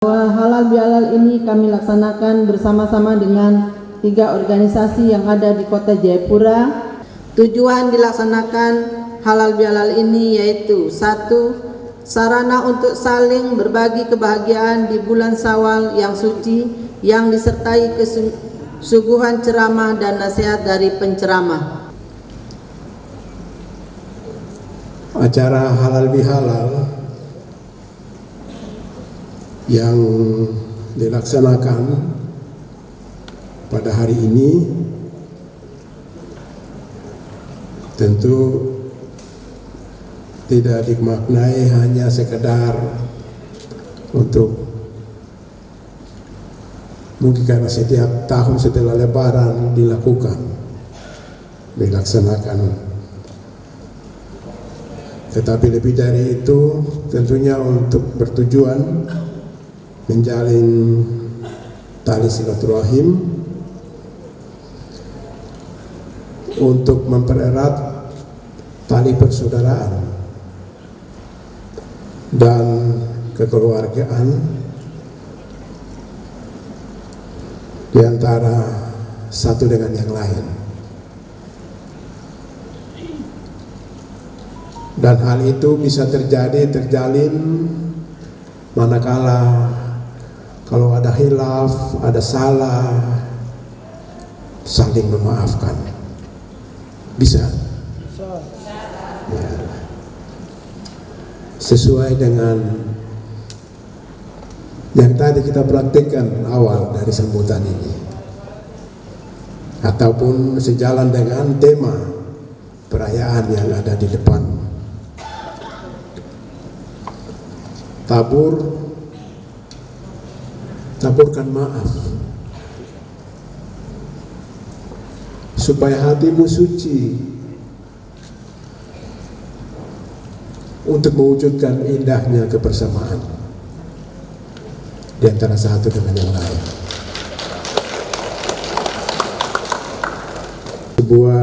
Bahwa halal bihalal ini kami laksanakan bersama-sama dengan 3 organisasi yang ada di Kota Jayapura. Tujuan dilaksanakan halal bihalal ini yaitu 1. Sarana untuk saling berbagi kebahagiaan di bulan Syawal yang suci yang disertai kesuguhan ceramah dan nasihat dari penceramah. Acara halal bihalal yang dilaksanakan pada hari ini tentu tidak dimaknai hanya sekedar untuk mungkin karena setiap tahun setelah Lebaran dilaksanakan, tetapi lebih dari itu tentunya untuk bertujuan menjalin tali silaturahim untuk mempererat tali persaudaraan dan kekeluargaan di antara satu dengan yang lain. Dan hal itu bisa terjalin manakala kalau ada khilaf, ada salah, saling memaafkan. Bisa? Ya. Sesuai dengan yang tadi kita praktikkan awal dari sambutan ini, ataupun sejalan dengan tema perayaan yang ada di depan. Taburkan maaf supaya hatimu suci untuk mewujudkan indahnya kebersamaan di antara satu dengan yang lain. Sebuah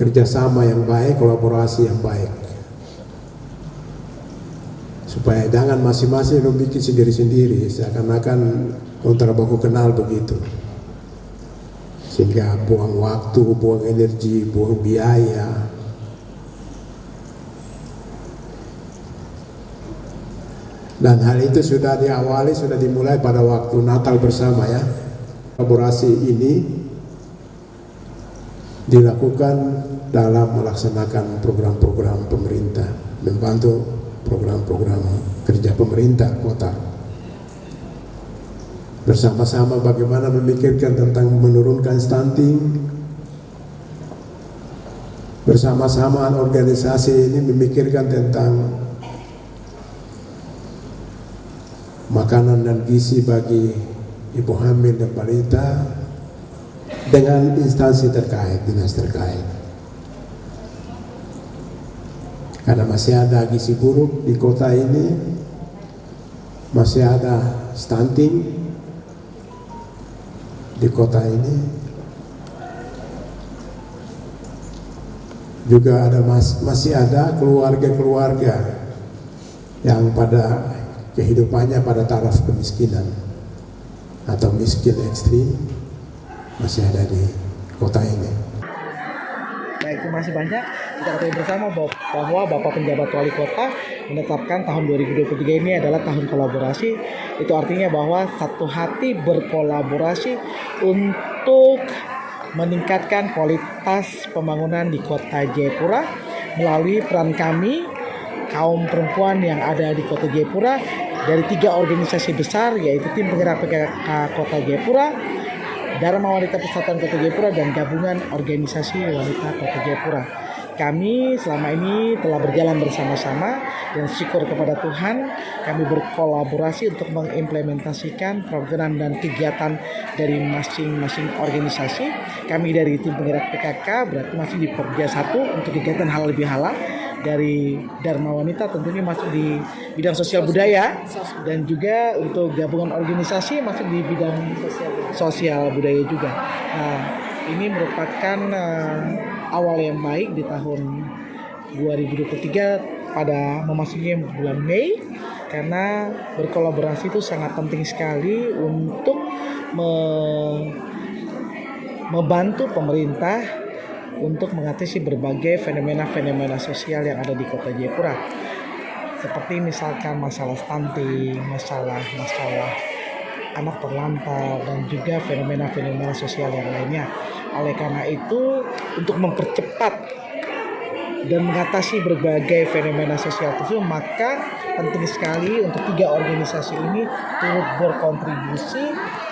kerjasama yang baik, kolaborasi yang baik, supaya jangan masing-masing membuat sendiri-sendiri seakan-akan kontrak baku kenal begitu, sehingga buang waktu, buang energi, buang biaya. Dan hal itu sudah diawali, sudah dimulai pada waktu Natal bersama ya. Kolaborasi ini dilakukan dalam melaksanakan program-program pemerintah, membantu program-program kerja pemerintah kota. Bersama-sama bagaimana memikirkan tentang menurunkan stunting. Bersama-sama organisasi ini memikirkan tentang makanan dan gizi bagi ibu hamil dan balita dengan instansi terkait, dinas terkait. Karena masih ada gizi buruk di kota ini, masih ada stunting di kota ini, juga ada masih ada keluarga-keluarga yang pada kehidupannya pada taraf kemiskinan atau miskin ekstrim masih ada di kota ini. Baik, terima kasih banyak. Kita ketahui bersama bahwa Bapak Penjabat Wali Kota menetapkan tahun 2023 ini adalah tahun kolaborasi. Itu artinya bahwa satu hati berkolaborasi untuk meningkatkan kualitas pembangunan di Kota Jayapura melalui peran kami, kaum perempuan yang ada di Kota Jayapura dari 3 organisasi besar, yaitu Tim Penggerak PKK Kota Jayapura, Dharma Wanita Persatuan Kota Jayapura, dan Gabungan Organisasi Wanita Kota Jayapura. Kami selama ini telah berjalan bersama-sama dan syukur kepada Tuhan kami berkolaborasi untuk mengimplementasikan program dan kegiatan dari masing-masing organisasi. Kami dari Tim Penggerak PKK berarti masih di Porja 1 untuk kegiatan halal bihalal. Dari Dharma Wanita tentunya masuk di bidang sosial budaya, dan juga untuk gabungan organisasi masuk di bidang sosial budaya juga. Nah, ini merupakan awal yang baik di tahun 2023 pada memasuki bulan Mei, karena berkolaborasi itu sangat penting sekali untuk membantu pemerintah untuk mengatasi berbagai fenomena-fenomena sosial yang ada di Kota Jayapura, seperti misalkan masalah stunting, masalah anak terlantar, dan juga fenomena-fenomena sosial yang lainnya. Oleh karena itu, untuk mempercepat dan mengatasi berbagai fenomena sosial tersebut, maka penting sekali untuk 3 organisasi ini turut berkontribusi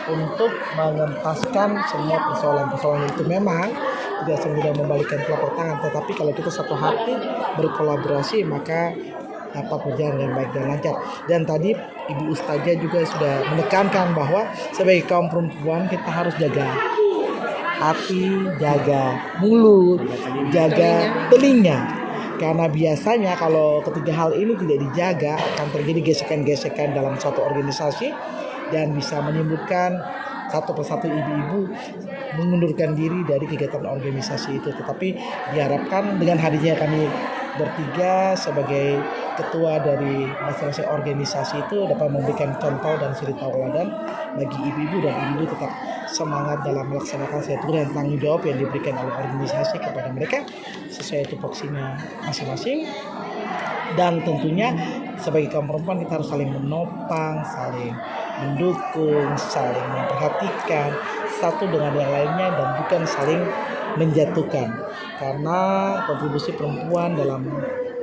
untuk mengentaskan semua persoalan-persoalan itu. Memang tidak semudah membalikkan telapak tangan, tetapi kalau kita satu hati berkolaborasi maka dapat berjalan dengan baik dan lancar. Dan tadi Ibu Ustazah juga sudah menekankan bahwa sebagai kaum perempuan kita harus jaga hati, jaga mulut, jaga telinga. Karena biasanya kalau ketiga hal ini tidak dijaga akan terjadi gesekan-gesekan dalam suatu organisasi dan bisa menimbulkan satu persatu ibu-ibu mengundurkan diri dari kegiatan organisasi itu. Tetapi diharapkan dengan hadirnya kami bertiga sebagai ketua dari masing-masing organisasi itu dapat memberikan contoh dan suri tauladan bagi ibu-ibu, dan ibu-ibu tetap semangat dalam melaksanakan satu dan tanggung jawab yang diberikan oleh organisasi kepada mereka sesuai tupoksinya masing-masing. Dan tentunya sebagai kaum perempuan kita harus saling menopang, saling mendukung, saling memperhatikan satu dengan yang lainnya, dan bukan saling menjatuhkan, karena kontribusi perempuan dalam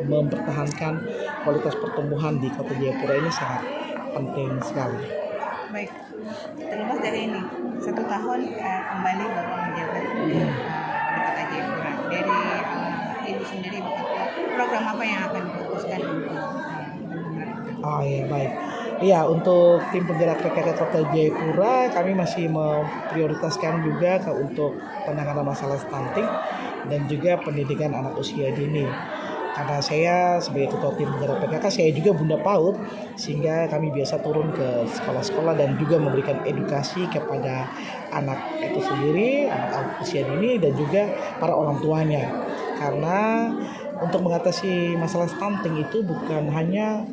mempertahankan kualitas pertumbuhan di Kota Jayapura ini sangat penting sekali. Baik, terlepas dari ini, 1 tahun kembali Bapak menjabat di Kota Jayapura. Dari Ibu sendiri, program apa yang akan difokuskan untuk Baik. Iya, untuk tim penggerak PKK Kota Jayapura kami masih memprioritaskan juga untuk penanganan masalah stunting dan juga pendidikan anak usia dini. Karena saya sebagai ketua tim penggerak PKK, saya juga bunda PAUD, sehingga kami biasa turun ke sekolah-sekolah dan juga memberikan edukasi kepada anak itu sendiri, anak usia dini, dan juga para orang tuanya. Karena untuk mengatasi masalah stunting itu bukan hanya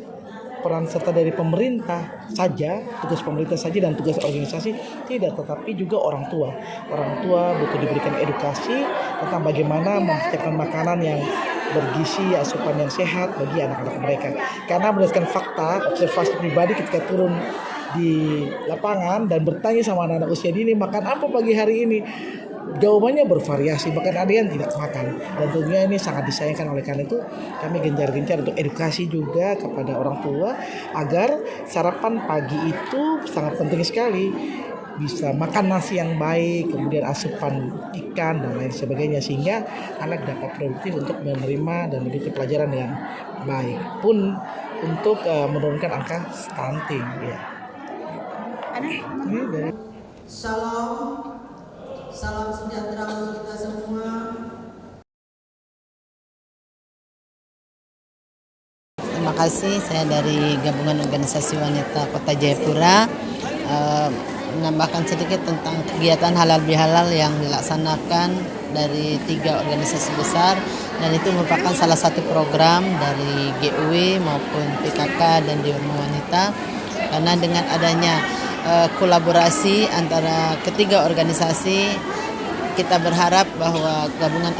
peran serta dari pemerintah saja, tugas pemerintah saja dan tugas organisasi, tidak, tetapi juga orang tua. Orang tua butuh diberikan edukasi tentang bagaimana mempersiapkan makanan yang bergizi, asupan yang sehat bagi anak-anak mereka. Karena berdasarkan fakta, observasi pribadi ketika turun di lapangan dan bertanya sama anak-anak usia dini, makan apa pagi hari ini? Jawabannya bervariasi, bahkan ada yang tidak makan. Dan tentunya ini sangat disayangkan. Oleh karena itu kami gencar-gencar untuk edukasi juga kepada orang tua agar sarapan pagi itu sangat penting sekali, bisa makan nasi yang baik, kemudian asupan ikan dan lain sebagainya, sehingga anak dapat produktif untuk menerima dan mengikuti pelajaran yang baik, pun untuk menurunkan angka stunting. Ya. Ini dari Salam sejahtera untuk kita semua. Terima kasih, saya dari Gabungan Organisasi Wanita Kota Jayapura. Menambahkan sedikit tentang kegiatan halal bihalal yang dilaksanakan dari 3 organisasi besar, dan itu merupakan salah satu program dari GUW maupun PKK dan Dewan Wanita. Karena dengan adanya kolaborasi antara ketiga organisasi, kita berharap bahwa gabungan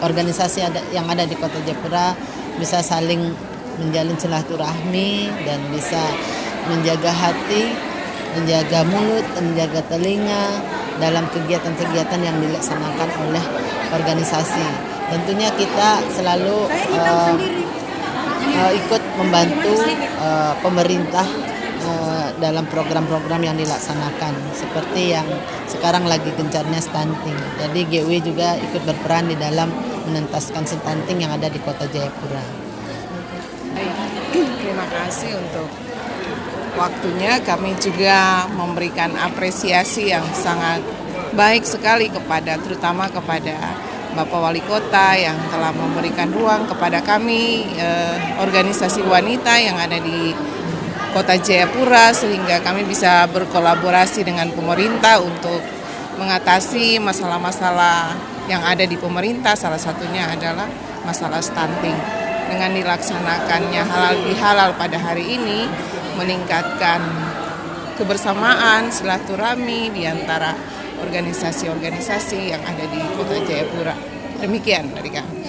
organisasi yang ada di Kota Jayapura bisa saling menjalin silaturahmi dan bisa menjaga hati, menjaga mulut, menjaga telinga dalam kegiatan-kegiatan yang dilaksanakan oleh organisasi. Tentunya kita selalu ikut membantu pemerintah dalam program-program yang dilaksanakan, seperti yang sekarang lagi gencarnya stunting. Jadi GW juga ikut berperan di dalam menuntaskan stunting yang ada di Kota Jayapura. Terima kasih untuk waktunya. Kami juga memberikan apresiasi yang sangat baik sekali terutama kepada Bapak Wali Kota yang telah memberikan ruang kepada kami organisasi wanita yang ada di Kota Jayapura, sehingga kami bisa berkolaborasi dengan pemerintah untuk mengatasi masalah-masalah yang ada di pemerintah. Salah satunya adalah masalah stunting. dengan dilaksanakannya halal bihalal pada hari ini meningkatkan kebersamaan, silaturahmi di antara organisasi-organisasi yang ada di Kota Jayapura. Demikian dari kami.